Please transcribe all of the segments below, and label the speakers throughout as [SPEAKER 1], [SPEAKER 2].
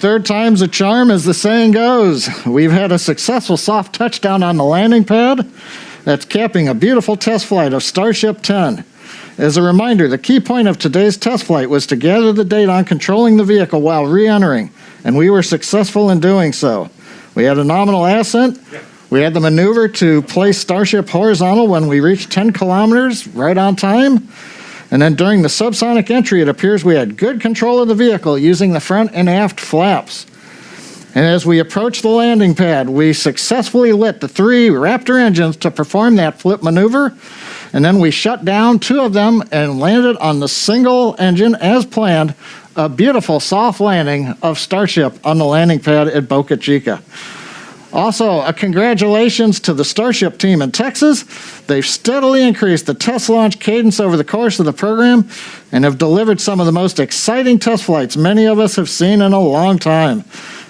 [SPEAKER 1] third time's a charm, as the saying goes. We've had a successful soft touchdown on the landing pad. That's capping a beautiful test flight of Starship 10. As a reminder, the key point of today's test flight was to gather the data on controlling the vehicle while re-entering, and we were successful in doing so. We had a nominal ascent. We had the maneuver to place Starship horizontal when we reached 10 kilometers, right on time. And then during the subsonic entry, it appears we had good control of the vehicle using the front and aft flaps. And as we approached the landing pad, we successfully lit the 3 Raptor engines to perform that flip maneuver. And then we shut down 2 of them and landed on the single engine as planned, a beautiful soft landing of Starship on the landing pad at Boca Chica. Also, a congratulations to the Starship team in Texas. They've steadily increased the test launch cadence over the course of the program and have delivered some of the most exciting test flights many of us have seen in a long time.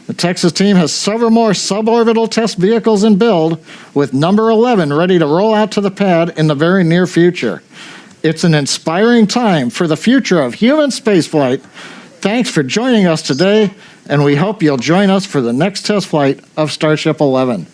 [SPEAKER 1] The Texas team has several more suborbital test vehicles in build, with number 11 ready to roll out to the pad in the very near future. It's an inspiring time for the future of human spaceflight. Thanks for joining us today, and we hope you'll join us for the next test flight of Starship 11.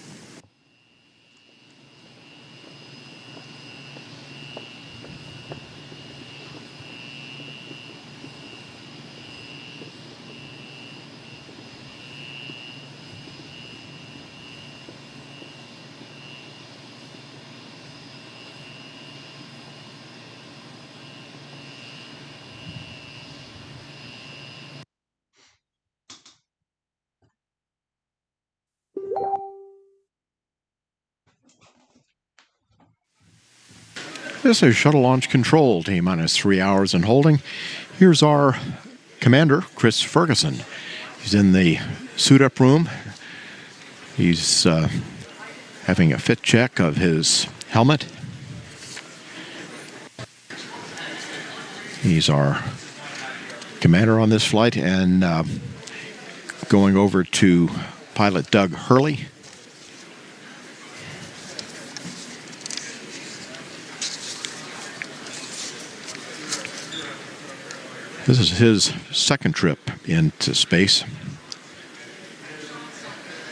[SPEAKER 2] This is Shuttle Launch Control, T-minus 3 hours and holding. Here's our commander, Chris Ferguson. He's in the suit-up room. He's having a fit check of his helmet. He's our commander on this flight, and going over to pilot Doug Hurley. This is his second trip into space.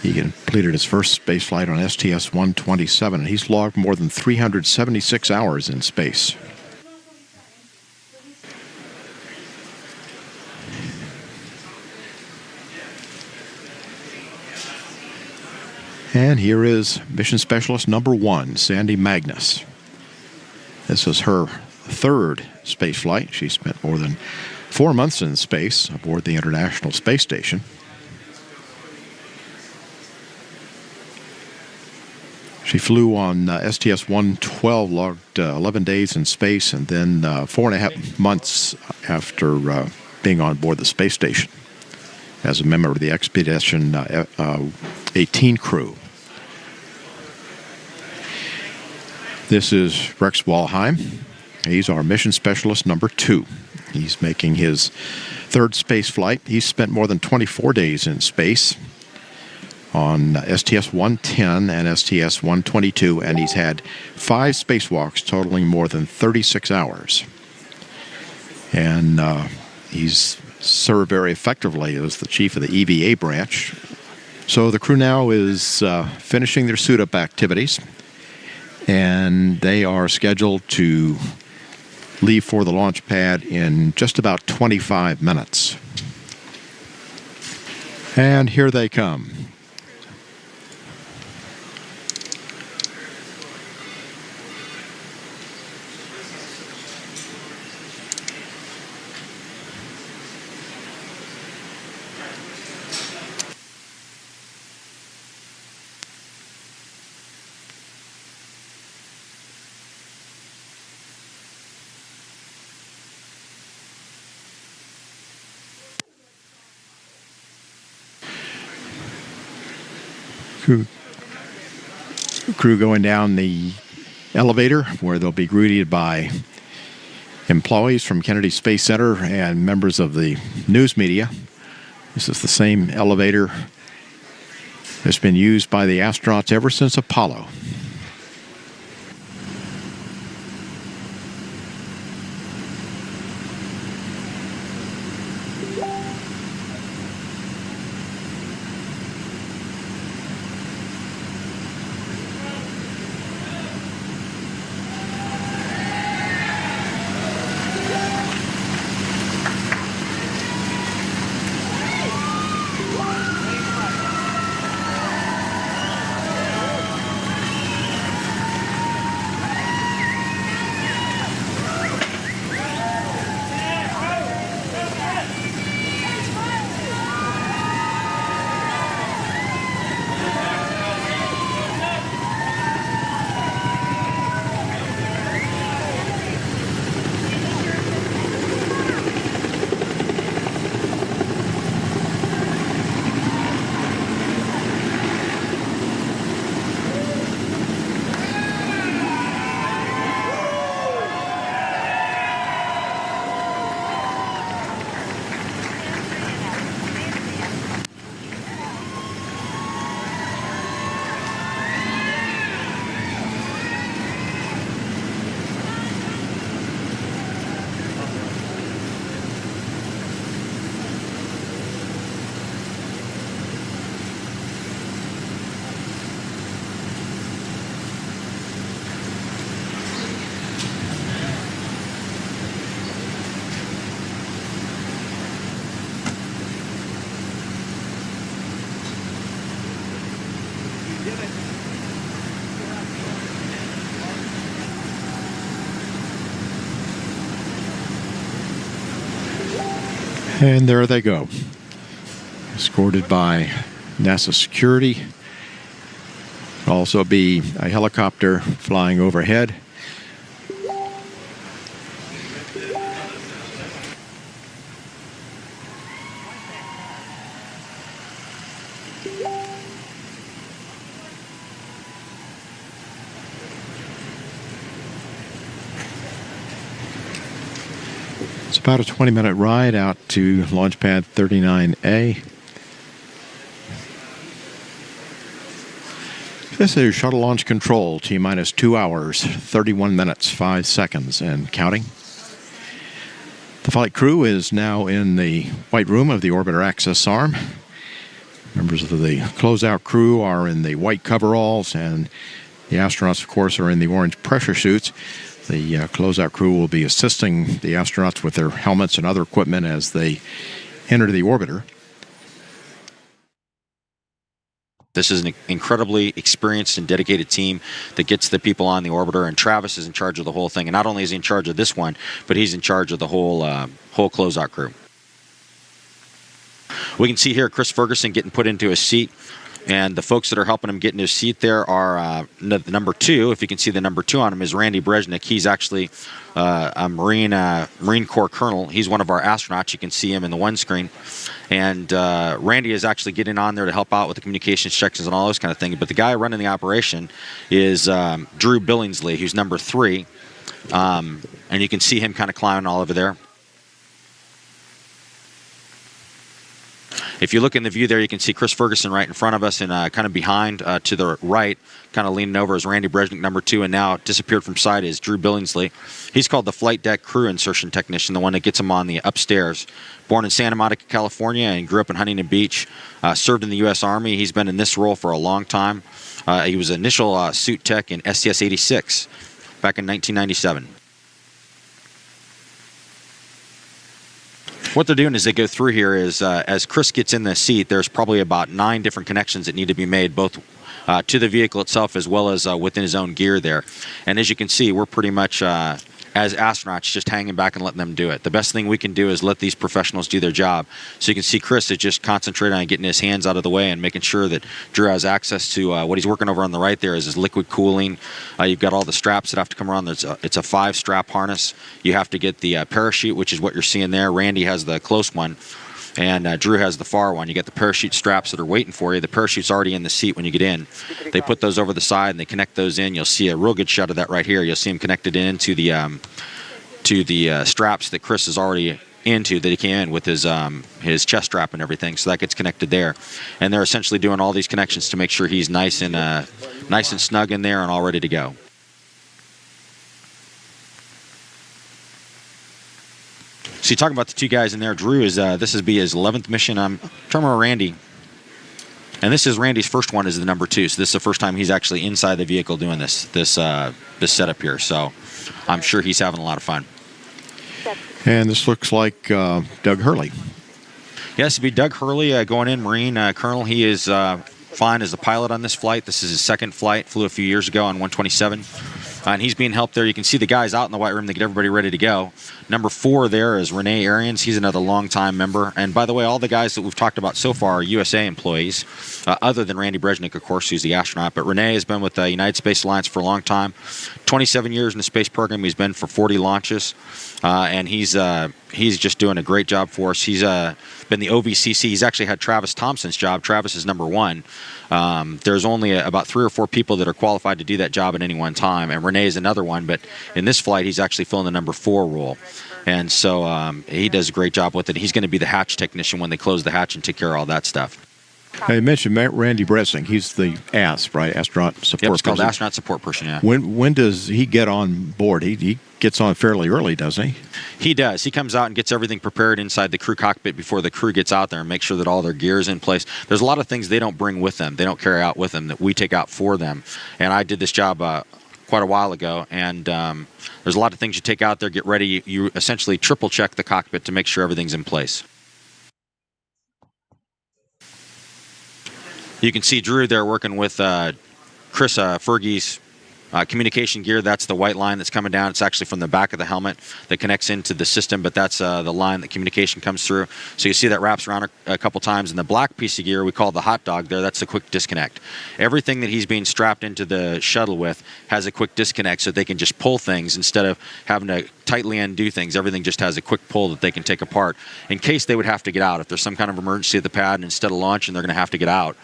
[SPEAKER 2] He completed his first space flight on STS-127, and he's logged more than 376 hours in space. And here is Mission Specialist number 1, Sandy Magnus. This is her third space flight. She spent more than 4 months in space aboard the International Space Station. She flew on STS-112, logged 11 days in space, and then 4.5 months after being on board the space station as a member of the Expedition 18 crew. This is Rex Walheim. He's our mission specialist number 2. He's making his third space flight. He's spent more than 24 days in space on STS-110 and STS-122, and he's had 5 spacewalks totaling more than 36 hours. And he's served very effectively as the chief of the EVA branch. So the crew now is finishing their suit-up activities, and they are scheduled to leave for the launch pad in just about 25 minutes. And here they come. Crew going down the elevator, where they'll be greeted by employees from Kennedy Space Center and members of the news media. This is the same elevator that's been used by the astronauts ever since Apollo. And there they go, escorted by NASA security. Also be a helicopter flying overhead. It's about a 20-minute ride out to Launch Pad 39A. This is shuttle launch control, T-minus 2 hours, 31 minutes, 5 seconds, and counting. The flight crew is now in the white room of the orbiter access arm. Members of the closeout crew are in the white coveralls, and the astronauts, of course, are in the orange pressure suits. The closeout crew will be assisting the astronauts with their helmets and other equipment as they enter the orbiter.
[SPEAKER 3] This is an incredibly experienced and dedicated team that gets the people on the orbiter, and Travis is in charge of the whole thing. And not only is he in charge of this one, but he's in charge of the whole closeout crew. We can see here Chris Ferguson getting put into his seat. And the folks that are helping him get into his seat there are the number 2. If you can see the number 2 on him is Randy Brezhnik. He's actually a Marine Corps colonel. He's one of our astronauts. You can see him in the one screen. And Randy is actually getting on there to help out with the communications checks and all those kind of things. But the guy running the operation is Drew Billingsley, who's number 3. And you can see him kind of climbing all over there. If you look in the view there, you can see Chris Ferguson right in front of us, and kind of behind to the right, kind of leaning over, is Randy Brezhnik, number 2, and now disappeared from sight is Drew Billingsley. He's called the flight deck crew insertion technician, the one that gets him on the upstairs. Born in Santa Monica, California, and grew up in Huntington Beach. Served in the U.S. Army. He's been in this role for a long time. He was initial suit tech in STS-86 back in 1997. What they're doing as they go through here is, as Chris gets in the seat, there's probably about 9 different connections that need to be made, both to the vehicle itself as well as within his own gear there. And as you can see, we're pretty much, as astronauts, just hanging back and letting them do it. The best thing we can do is let these professionals do their job. So you can see Chris is just concentrating on getting his hands out of the way and making sure that Drew has access to what he's working over on the right there is his liquid cooling. You've got all the straps that have to come around. It's a 5-strap harness. You have to get the parachute, which is what you're seeing there. Randy has the close one. And Drew has the far one. You get the parachute straps that are waiting for you. The parachute's already in the seat when you get in. They put those over the side and they connect those in. You'll see a real good shot of that right here. You'll see them connected into the straps that Chris is already into, that he came in with his chest strap and everything. So that gets connected there. And they're essentially doing all these connections to make sure he's nice and snug in there and all ready to go. So you talk about the 2 guys in there. Drew is this will be his 11th mission. I'm trying to remember Randy, and this is Randy's first one as the number 2. So this is the first time he's actually inside the vehicle doing this setup here. So I'm sure he's having a lot of fun.
[SPEAKER 2] And this looks like Doug Hurley.
[SPEAKER 3] Yes, it'd be Doug Hurley going in, Marine Colonel. He is flying as the pilot on this flight. This is his second flight. Flew a few years ago on 127. And he's being helped there. You can see the guys out in the white room. They get everybody ready to go. Number 4 there is Renee Arians. He's another longtime member. And by the way, all the guys that we've talked about so far are USA employees, other than Randy Brezhnik, of course, who's the astronaut. But Renee has been with the United Space Alliance for a long time. 27 years in the space program. He's been for 40 launches. And he's just doing a great job for us. He's been the OVCC. He's actually had Travis Thompson's job. Travis is number 1. There's only about 3 or 4 people that are qualified to do that job at any one time, and Renee is another one, but in this flight he's actually filling the number 4 role. And so he does a great job with it. He's going to be the hatch technician when they close the hatch and take care of all that stuff.
[SPEAKER 2] Now, you mentioned Randy Brezhnik. He's the ASP, right? Astronaut Support Person.
[SPEAKER 3] Yep, it's called Astronaut Support Person, yeah.
[SPEAKER 2] When does he get on board? He gets on fairly early, doesn't he?
[SPEAKER 3] He does. He comes out and gets everything prepared inside the crew cockpit before the crew gets out there and make sure that all their gear is in place. There's a lot of things they don't bring with them. They don't carry out with them that we take out for them. And I did this job quite a while ago, and there's a lot of things you take out there, get ready. You essentially triple check the cockpit to make sure everything's in place. You can see Drew there working with Chris Fergie's Communication gear, that's the white line that's coming down. It's actually from the back of the helmet that connects into the system, but that's the line that communication comes through. So you see that wraps around a couple times. And the black piece of gear we call the hot dog there, that's the quick disconnect. Everything that he's being strapped into the shuttle with has a quick disconnect so they can just pull things instead of having to tightly undo things. Everything just has a quick pull that they can take apart in case they would have to get out. If there's some kind of emergency at the pad and instead of launching, they're going to have to get out,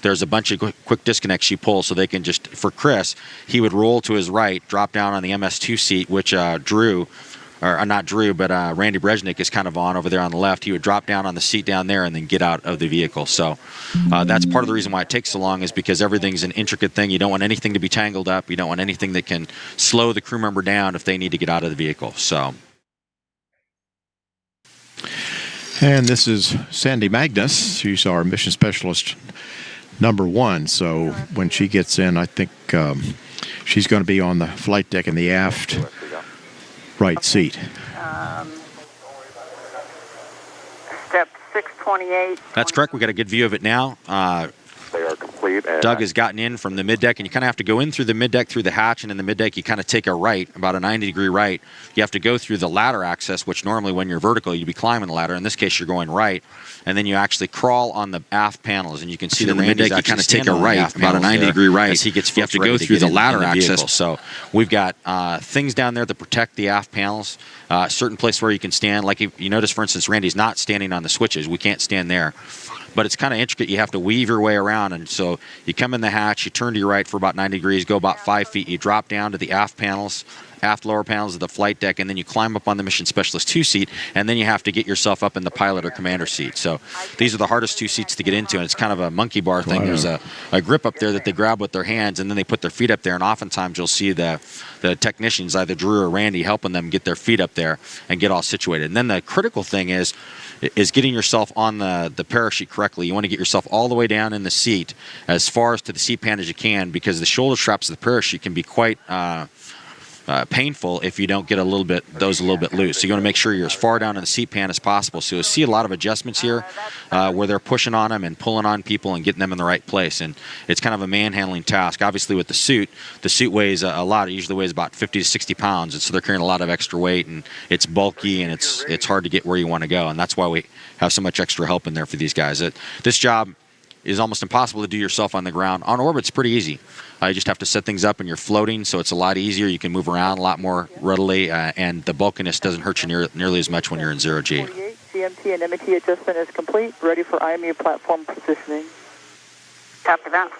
[SPEAKER 3] there's a bunch of quick disconnects you pull so they can just, for Chris, he would roll to his right, drop down on the MS2 seat, which not Drew, but Randy Brezhnik is kind of on over there on the left. He would drop down on the seat down there and then get out of the vehicle. So that's part of the reason why it takes so long, is because everything's an intricate thing. You don't want anything to be tangled up. You don't want anything that can slow the crew member down if they need to get out of the vehicle. So.
[SPEAKER 2] And this is Sandy Magnus. She's our mission specialist number 1. So when she gets in, I think she's going to be on the flight deck in the aft right seat.
[SPEAKER 4] Step 628.
[SPEAKER 3] That's correct. We got a good view of it now.
[SPEAKER 5] They are complete. And
[SPEAKER 3] Doug has gotten in from the middeck, and you kind of have to go in through the middeck, through the hatch, and in the middeck you kind of take a right, about a 90-degree right. You have to go through the ladder access, which normally when you're vertical you'd be climbing the ladder. In this case you're going right, and then you actually crawl on the aft panels, and you can see
[SPEAKER 6] in
[SPEAKER 3] the
[SPEAKER 6] the middeck,
[SPEAKER 3] middeck.
[SPEAKER 6] you kind of take a right, about a
[SPEAKER 3] 90-degree
[SPEAKER 6] right,
[SPEAKER 3] as he gets.
[SPEAKER 6] you have to
[SPEAKER 3] ready
[SPEAKER 6] go through the ladder
[SPEAKER 3] in
[SPEAKER 6] access.
[SPEAKER 3] vehicle. So we've got things down there that protect the aft panels. Certain place where you can stand, like you notice, for instance, Randy's not standing on the switches. We can't stand there. But it's kind of intricate. You have to weave your way around. And so you come in the hatch, you turn to your right for about 90 degrees, go about 5 feet. You drop down to the aft panels, aft lower panels of the flight deck, and then you climb up on the Mission Specialist 2 seat, and then you have to get yourself up in the pilot or commander seat. So these are the hardest 2 seats to get into, and it's kind of a monkey bar thing. There's a grip up there that they grab with their hands, and then they put their feet up there, and oftentimes you'll see the technicians, either Drew or Randy, helping them get their feet up there and get all situated. And then the critical thing is getting yourself on the parachute correctly. You want to get yourself all the way down in the seat, as far as to the seat pan as you can, because the shoulder straps of the parachute can be quite painful if you don't get those a little bit loose. So you want to make sure you're as far down in the seat pan as possible. So you'll see a lot of adjustments here where they're pushing on them and pulling on people and getting them in the right place. And it's kind of a manhandling task. Obviously with the suit weighs a lot. It usually weighs about 50 to 60 pounds. And so they're carrying a lot of extra weight, and it's bulky, and it's hard to get where you want to go. And that's why we have so much extra help in there for these guys. This job is almost impossible to do yourself on the ground. On orbit, it's pretty easy. You just have to set things up, and you're floating, so it's a lot easier. You can move around a lot more readily, and the bulkiness doesn't hurt you nearly as much when you're in zero-G.
[SPEAKER 4] CMT and MET adjustment is complete. Ready for IMU platform positioning. Copy that.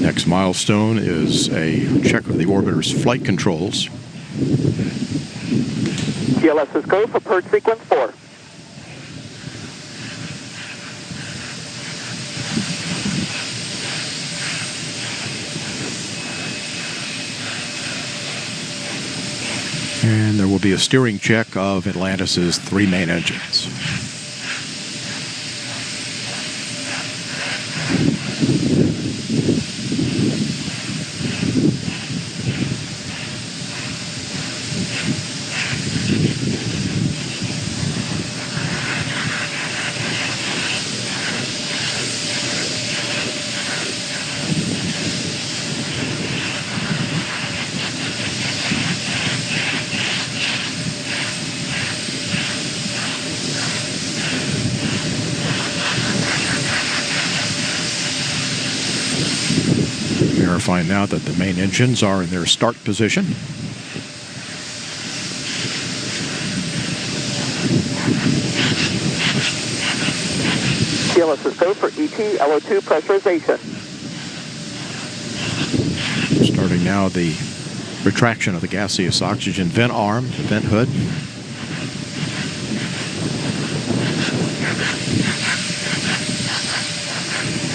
[SPEAKER 2] Next milestone is a check of the orbiter's flight controls.
[SPEAKER 4] TLS is go for purge sequence 4.
[SPEAKER 2] And there will be a steering check of Atlantis's 3 main engines. Verifying now that the main engines are in their start position.
[SPEAKER 4] TLS is go for ET LO2 pressurization.
[SPEAKER 2] Starting now the retraction of the gaseous oxygen vent arm, the vent hood.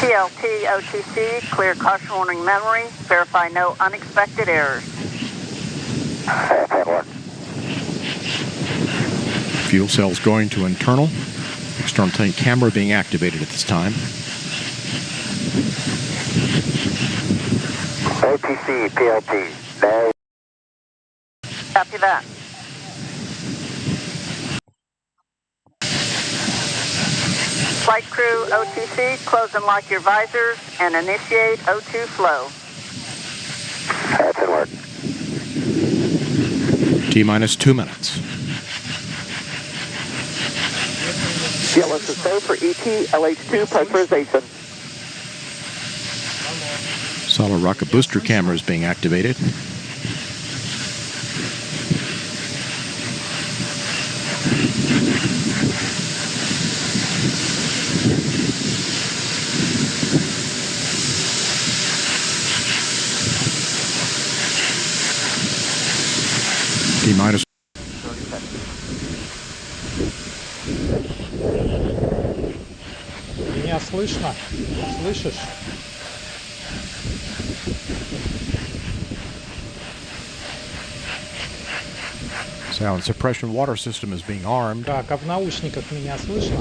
[SPEAKER 4] TLT OTC, clear caution warning memory. Verify no unexpected errors.
[SPEAKER 2] Fuel cells going to internal. External tank camera being activated at this time.
[SPEAKER 5] OTC, PLT. No.
[SPEAKER 4] Copy that.
[SPEAKER 6] Flight crew OTC, close and lock your visors and initiate O2 flow.
[SPEAKER 5] That's in work.
[SPEAKER 2] T-minus 2 minutes.
[SPEAKER 4] GLS is safe for ET LH2 pressurization.
[SPEAKER 2] Solid rocket booster camera is being activated. T-minus.
[SPEAKER 7] Меня слышно? Слышишь?
[SPEAKER 2] Sound suppression water system is being armed.
[SPEAKER 7] Так, а в наушниках меня слышно?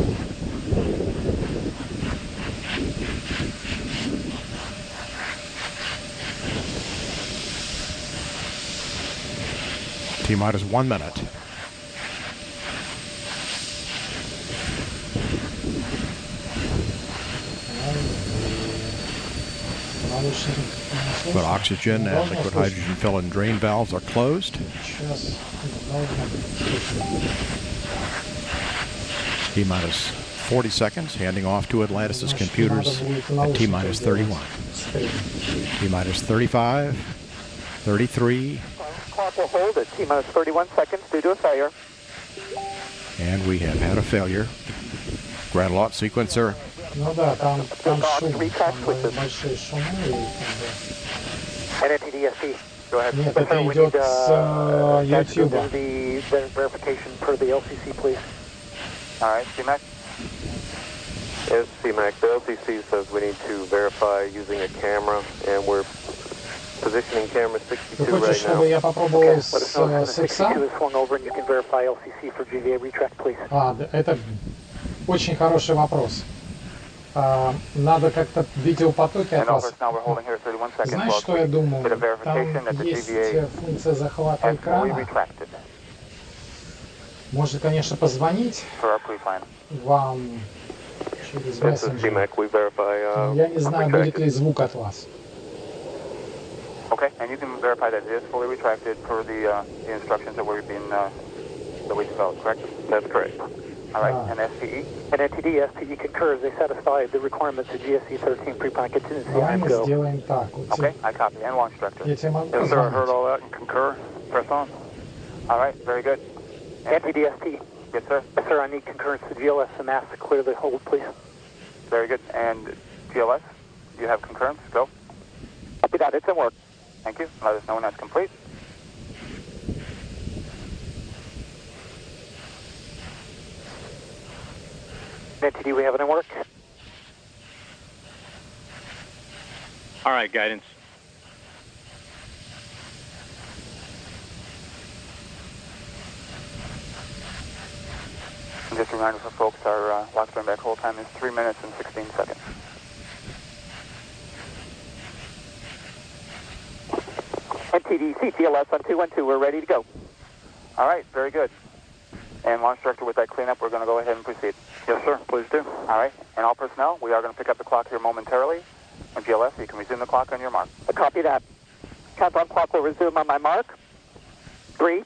[SPEAKER 2] T-minus 1 minute.
[SPEAKER 7] Наушники меня слышно?
[SPEAKER 2] But oxygen and liquid hydrogen fill and drain valves are closed.
[SPEAKER 7] Сейчас должно быть слышно.
[SPEAKER 2] T-minus 40 seconds, handing off to Atlantis' computers at T-minus 31. T-minus 35, 33,
[SPEAKER 4] Clock will hold at T-minus 31 seconds due to a failure.
[SPEAKER 2] and we have had a failure. Grand Lot sequencer.
[SPEAKER 7] Ну да, там шум, там
[SPEAKER 4] switches.
[SPEAKER 7] большие шумы. И,
[SPEAKER 4] NNTDSP, go ahead.
[SPEAKER 7] Нет, это идет с YouTube.
[SPEAKER 4] The verification per the LCC, please.
[SPEAKER 5] All right, CMAC? Yes, CMAC. The LCC says we need to verify using a camera, and we're positioning camera 62
[SPEAKER 7] Ты хочешь,
[SPEAKER 5] right
[SPEAKER 7] чтобы
[SPEAKER 5] now.
[SPEAKER 7] я попробовал
[SPEAKER 4] Let us know when the
[SPEAKER 7] с
[SPEAKER 4] 62
[SPEAKER 7] икса?
[SPEAKER 4] is swung over and you can verify LCC for GVA retract, please.
[SPEAKER 7] Да, это очень хороший вопрос. Надо как-то видеопотоки от вас.
[SPEAKER 5] now we're holding here 31 seconds.
[SPEAKER 7] Знаешь, что я думаю?
[SPEAKER 5] Bit of verification
[SPEAKER 7] Там
[SPEAKER 5] that the
[SPEAKER 7] есть
[SPEAKER 5] GVA
[SPEAKER 7] функция захвата
[SPEAKER 5] has fully
[SPEAKER 7] экрана.
[SPEAKER 5] retracted
[SPEAKER 7] Можно, конечно, позвонить
[SPEAKER 5] for our pre-final.
[SPEAKER 7] вам через
[SPEAKER 5] This is
[SPEAKER 7] мессенджер.
[SPEAKER 5] CMAC. We verify.
[SPEAKER 7] Я не знаю, будет ли звук от вас.
[SPEAKER 5] Okay, and you can verify that it is fully retracted per the instructions that we've been that we developed, correct? That's correct. All right, and SPE?
[SPEAKER 4] NNTD, SPE concurs. They satisfy the requirements of GSE 13 pre-plan contingency.
[SPEAKER 7] Давай
[SPEAKER 4] I'm
[SPEAKER 7] мы
[SPEAKER 4] go.
[SPEAKER 7] сделаем так.
[SPEAKER 5] Okay, I copy. And launch director.
[SPEAKER 7] Я тебе могу
[SPEAKER 5] Yes, sir, I heard
[SPEAKER 7] позвонить?
[SPEAKER 5] all that and concur. Press on. All right, very good.
[SPEAKER 4] NNTD,
[SPEAKER 5] Yes, sir.
[SPEAKER 4] Yes, sir, I need concurrence to GLS and mass to clear the hold, please.
[SPEAKER 5] Very good. And GLS, you have concurrence? Go.
[SPEAKER 4] Copy that. It's in work.
[SPEAKER 5] Thank you. Let us know when that's complete.
[SPEAKER 4] NNTD, we have it in work.
[SPEAKER 8] All right, guidance.
[SPEAKER 5] And just a reminder for folks, our lock turn back hold time is 3 minutes and 16 seconds.
[SPEAKER 4] NTD, CTLS on 212. We're ready to go.
[SPEAKER 5] All right, very good. And launch director, with that cleanup, we're going to go ahead and proceed. Yes, sir. Please do. All right. And all personnel, we are going to pick up the clock here momentarily. And GLS, you can resume the clock on your mark.
[SPEAKER 4] Copy that. Countdown clock will resume on my mark. 3,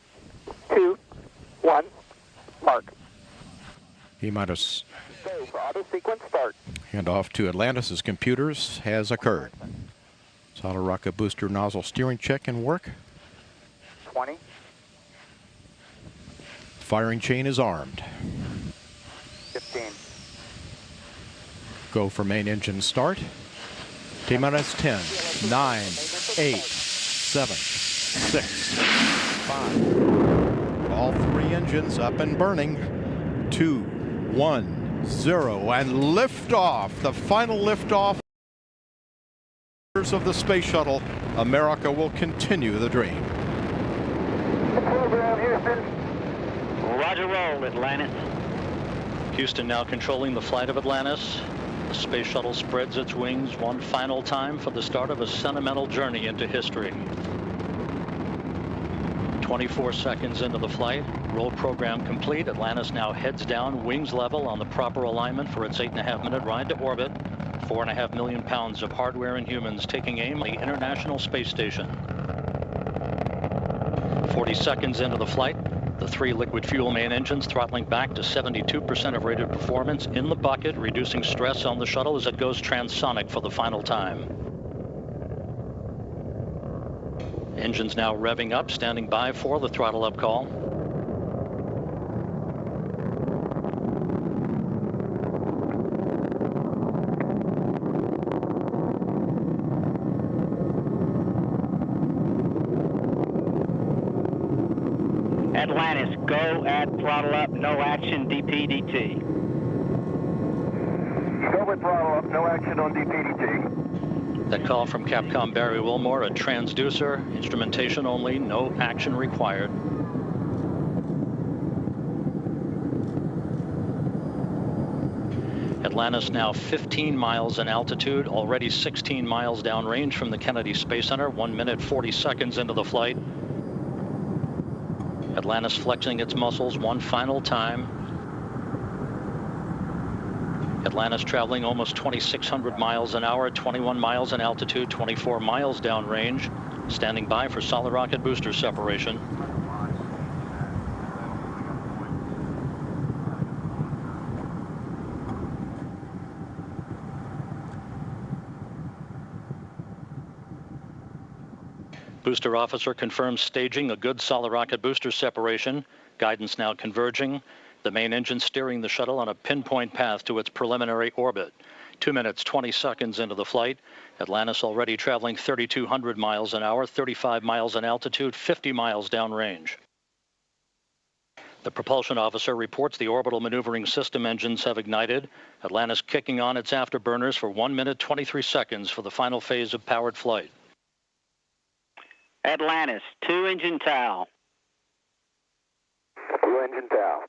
[SPEAKER 4] 2, 1, mark.
[SPEAKER 2] T-minus
[SPEAKER 4] Go for auto sequence start.
[SPEAKER 2] handoff to Atlantis' computers has occurred. Solid rocket booster nozzle steering check and work.
[SPEAKER 5] 20.
[SPEAKER 2] Firing chain is armed.
[SPEAKER 5] 15.
[SPEAKER 2] Go for main engine start. T-minus 10, 9, 8, 7, 6, 5. All three engines up and burning. 2, 1, 0, and liftoff. The final liftoff of the space shuttle. America will continue the dream.
[SPEAKER 5] Program, Houston.
[SPEAKER 8] Roger, roll, Atlantis. Houston now controlling the flight of Atlantis. The space shuttle spreads its wings one final time for the start of a sentimental journey into history. 24 seconds into the flight. Roll program complete. Atlantis now heads down, wings level on the proper alignment for its 8.5-minute ride to orbit. 4.5 million pounds of hardware and humans taking aim on the International Space Station. 40 seconds into the flight, the 3 liquid fuel main engines throttling back to 72% of rated performance in the bucket, reducing stress on the shuttle as it goes transonic for the final time. Engines now revving up, standing by for the throttle up call.
[SPEAKER 9] Atlantis, go at throttle up, no action, DPDT.
[SPEAKER 5] Go with throttle up, no action on DPDT.
[SPEAKER 8] That call from Capcom Barry Wilmore, a transducer, instrumentation only, no action required. Atlantis now 15 miles in altitude, already 16 miles downrange from the Kennedy Space Center, 1 minute 40 seconds into the flight. Atlantis flexing its muscles one final time. Atlantis traveling almost 2,600 miles an hour, 21 miles in altitude, 24 miles downrange, standing by for solid rocket booster separation. Booster officer confirms staging a good solid rocket booster separation. Guidance now converging. The main engine steering the shuttle on a pinpoint path to its preliminary orbit. 2 minutes, 20 seconds into the flight. Atlantis already traveling 3,200 miles an hour, 35 miles in altitude, 50 miles downrange. The propulsion officer reports the orbital maneuvering system engines have ignited. Atlantis kicking on its afterburners for 1 minute, 23 seconds for the final phase of powered flight.
[SPEAKER 9] Atlantis, 2-engine TOW.
[SPEAKER 5] 2-engine TOW.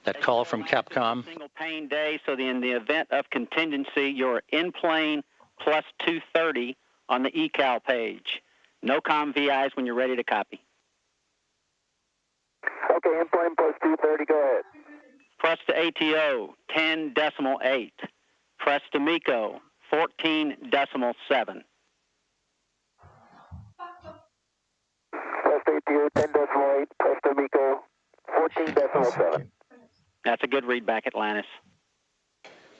[SPEAKER 8] That call from Capcom.
[SPEAKER 9] Single pane day, so in the event of contingency, you're in plane plus 230 on the ecal page. No comm VIs when you're ready to copy.
[SPEAKER 5] Okay, in plane plus 230, go ahead.
[SPEAKER 9] Press to ATO, 10.8. Press to MECO, 14.7.
[SPEAKER 5] Press to ATO, 10.8. Press to MECO, 14.7.
[SPEAKER 9] That's a good readback, Atlantis.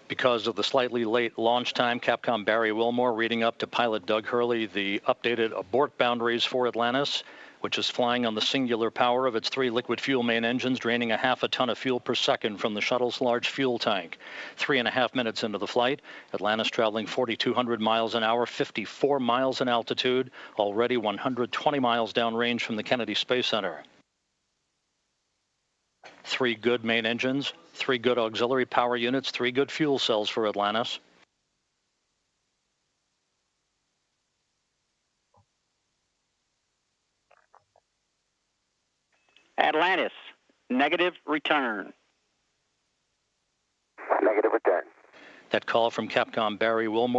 [SPEAKER 8] Because of the slightly late launch time, Capcom Barry Wilmore reading up to pilot Doug Hurley the updated abort boundaries for Atlantis, which is flying on the singular power of its 3 liquid fuel main engines, draining 0.5 ton of fuel per second from the shuttle's large fuel tank. 3.5 minutes into the flight, Atlantis traveling 4,200 miles an hour, 54 miles in altitude, already 120 miles downrange from the Kennedy Space Center. 3 good main engines, 3 good auxiliary power units, 3 good fuel cells for Atlantis.
[SPEAKER 9] Atlantis, negative return.
[SPEAKER 5] Negative return.
[SPEAKER 8] That call from Capcom Barry Wilmore.